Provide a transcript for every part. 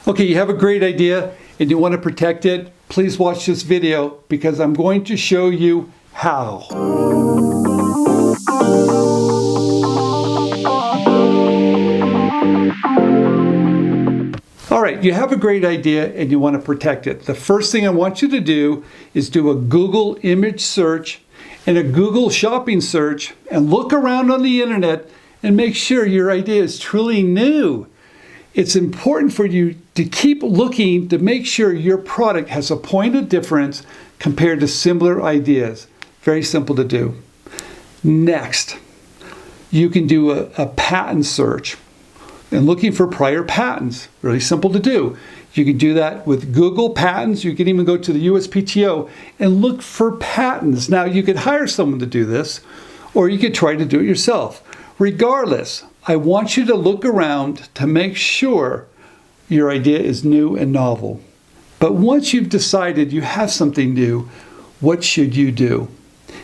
Okay, you have a great idea and you want to protect it. Please watch this video because I'm going to show you how. All right, you have a great idea and you want to protect it. The first thing I want you to do is do a Google image search and a Google shopping search and look around on the internet and make sure your idea is truly new. It's important for you to keep looking to make sure your product has a point of difference compared to similar ideas. Very simple to do. Next, you can do a patent search and looking for prior patents. Really simple to do. You can do that with Google Patents. You can even go to the USPTO and look for patents. Now, you could hire someone to do this, or you could try to do it yourself. Regardless, I want you to look around to make sure your idea is new and novel. But once you've decided you have something new, what should you do?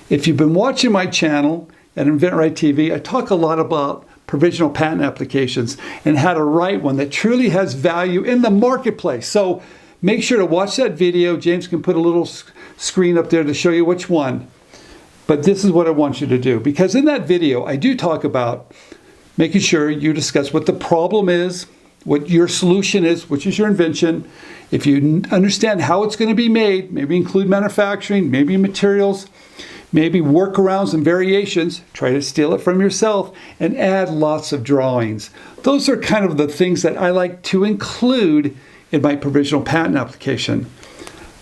If you've been watching my channel at inventRightTV, I talk a lot about provisional patent applications and how to write one that truly has value in the marketplace. So make sure to watch that video. James can put a little screen up there to show you which one. But this is what I want you to do, because in that video, I do talk about making sure you discuss what the problem is, what your solution is, which is your invention. If you understand how it's going to be made, maybe include manufacturing, maybe materials, maybe workarounds and variations, try to steal it from yourself, and add lots of drawings. Those are kind of the things that I like to include in my provisional patent application.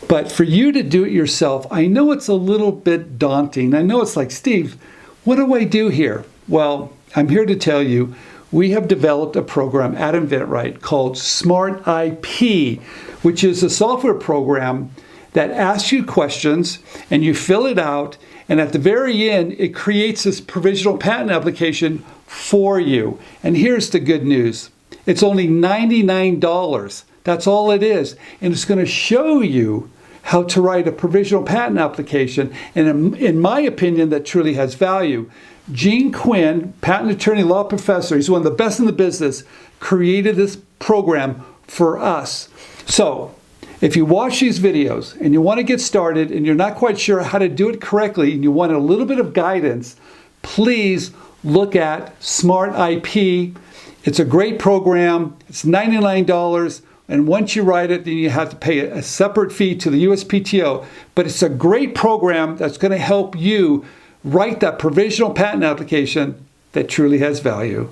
But for you to do it yourself, I know it's a little bit daunting. I know it's like, Steve, what do I do here? Well, I'm here to tell you, we have developed a program at InventRight called SmartIP, which is a software program that asks you questions and you fill it out, and at the very end, it creates this provisional patent application for you. And here's the good news. It's only $99. That's all it is. And it's going to show you how to write a provisional patent application, and in my opinion, that truly has value. Gene Quinn, patent attorney, law professor, he's one of the best in the business, created this program for us. So if you watch these videos and you want to get started and you're not quite sure how to do it correctly and you want a little bit of guidance, please look at SmartIP. It's a great program. It's $99. And once you write it, then you have to pay a separate fee to the USPTO. But it's a great program that's going to help you write that provisional patent application that truly has value.